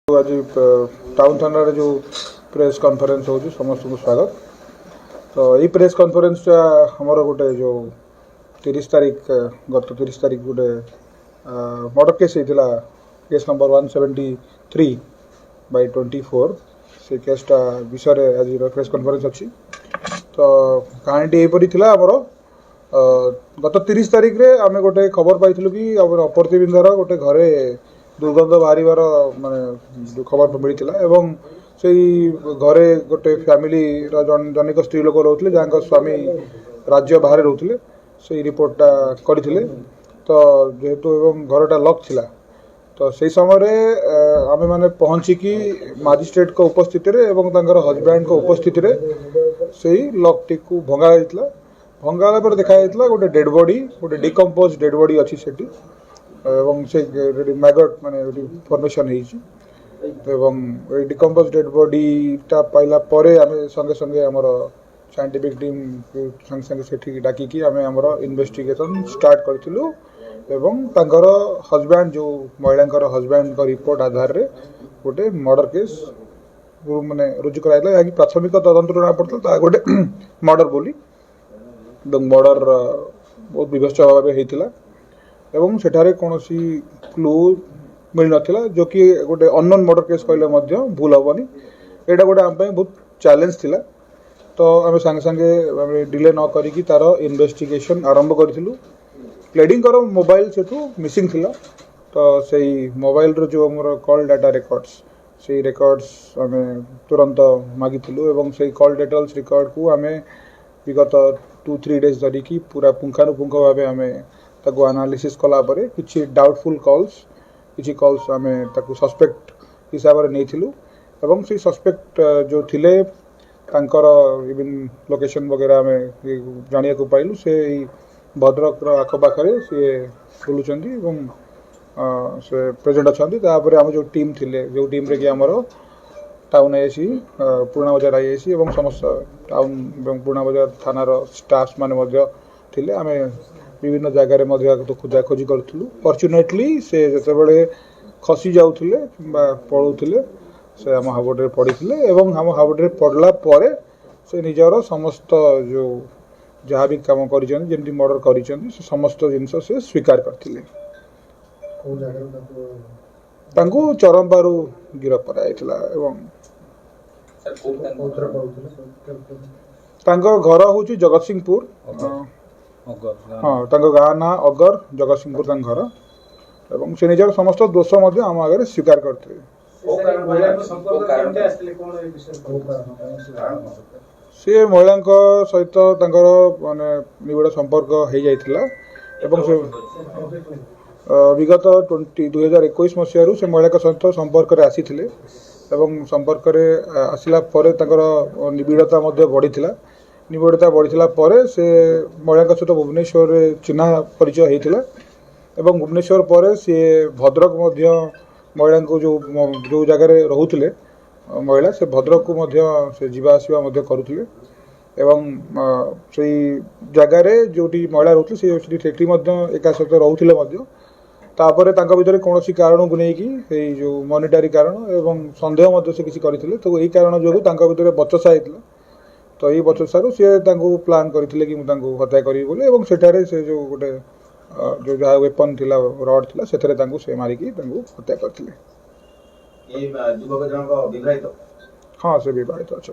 आज टाउन थाना जो प्रेस कॉन्फ्रेंस हो समस्त को स्वागत। तो ये प्रेस कॉन्फ्रेंस हमर गोटे जो 30 तारीख गत 30 तारीख गोटे मर्डर केस होता केस नंबर 173/24 से केसटा विषय आज प्रेस कॉन्फ्रेंस अच्छी। तो कहानी यहीपरी थिला हमर गत 30 तारीख रे आमे गोटे खबर पाइथिलु कि अपरती बिंदर गोटे घरे दुर्गंध बाहर माने खबर मिलता एवं से घरे गोटे फैमिली जनिक स्त्री लोक रोते जहाँ स्वामी राज्य बाहर रोते से रिपोर्टा करते। तो जेहेतु एवं घरटा लक थिला तो से समय आमे माने पहुँचिकी मजिस्ट्रेट को उपस्थित एवं तांकर हजबैंड को उपस्थित से लक टी को भंगा भंगाला पर देखा गोटे डेड बॉडी गोटे डिकम्पोज डेड बॉडी अच्छी सेठी एवं से मैगट माने फॉर्मेशन एवं डिकम्पोज डेड बॉडीटा पाइला परे आमे संगे संगे हमर साइंटिफिक टीम संगे संगे सेठी डाकिकी आमे हमर इन्वेस्टिगेशन स्टार्ट करथिलु एवं तांकर हजबैंड जो महिलांकर हजबैंड का रिपोर्ट आधार रे गोटे मर्डर केस माने रुजु कराइला याकि प्राथमिक तदंत ना पड़ता गोटे मर्डर बोली मर्डर बहुत विभत्स भाव होता एवं सेठारे कौनसी क्लू मिल नथिला जो कि गोटे अननोन मर्डर केस कहले भूल हेनी एटा गोटे आम बहुत चैलेंज थिला। तो आम संगे संगे डिले न करिकी तार इन्वेस्टिगेशन आरंभ करूँ। प्लेडिंग कर मोबाइल से मिसिंग थिला तो से मोबाइल रो जो हमर कॉल डाटा रिकॉर्ड्स से रिकॉर्ड्स आम तुरंत मागिथिलु एवं से कॉल डिटेल्स रिकॉर्ड को आम विगत 2-3 डेज धरिकी पूरा पुंखानुपुंख भाव आम ताको एनालिसिस कला परे किछि डाउटफुल कॉल्स किछि कॉल्स आम ताको सस्पेक्ट हिसाब रे नेथिलु एवं से सस्पेक्ट जो थिले तांकर इवन लोकेशन वगैरह आम जानिया को पाइलु से भद्रक आखपाखे सी बुलूचंदी एवं से प्रेजेंट अच्छी तापर आम जो टीम थिले जो टीम रे कि आमर टाउन आईएसी पुराना बजार आईएसी एवं समस्त टाउन एवं पुराना बजार थानार स्टाफ माने थिले आम विभिन्न जगार खोजाखोजी करूँ। फॉर्चुनेटली से जिते खसी जाऊे पड़ूले से आम हावड़े पड़ते एवं आम हावड़े पड़ला परे से निजर समस्त जो जहाँ भी कम कर मर्डर कर समस्त जिनस से स्वीकार करते चरमपारू गिरफ कराइला। घर हूँ जगत सिंहपुर हाँ गाँ ना अगर जगत सिंहपुर घर एवं से निजर समस्त दोष आम आगे स्वीकार करते। सी महिला सहित माने निबिड़ संपर्क हो जाइथिला एवं से विगत 2021 मसीह से महिला सहित संपर्क में आसी एवं संपर्क में आसला निबिड़ता बढ़ी निबिड़ता बढ़ी पर से महिला सहित भुवनेश्वर चिन्हा परिचय होता एवं भुवनेश्वर पर सी भद्रक महिला को जो जगार रोते महिला से भद्रक को से जीवा आसवा करुले एवं से जगार जो महिला रोते से एका सहित रोते तापर भर कौन कारण को लेकिन जो मॉनिटरी कारण एवं संदेह से किसी करते तो यही कारण जो भर बचसा होता तो ये बचसारू सी प्लां करते कि हत्या करी सेठारे से जो गोटे जो जहाँ वेपन थिला रड थिला से मारिकी हत्या करते। हाँ से विवाहित अच्छा।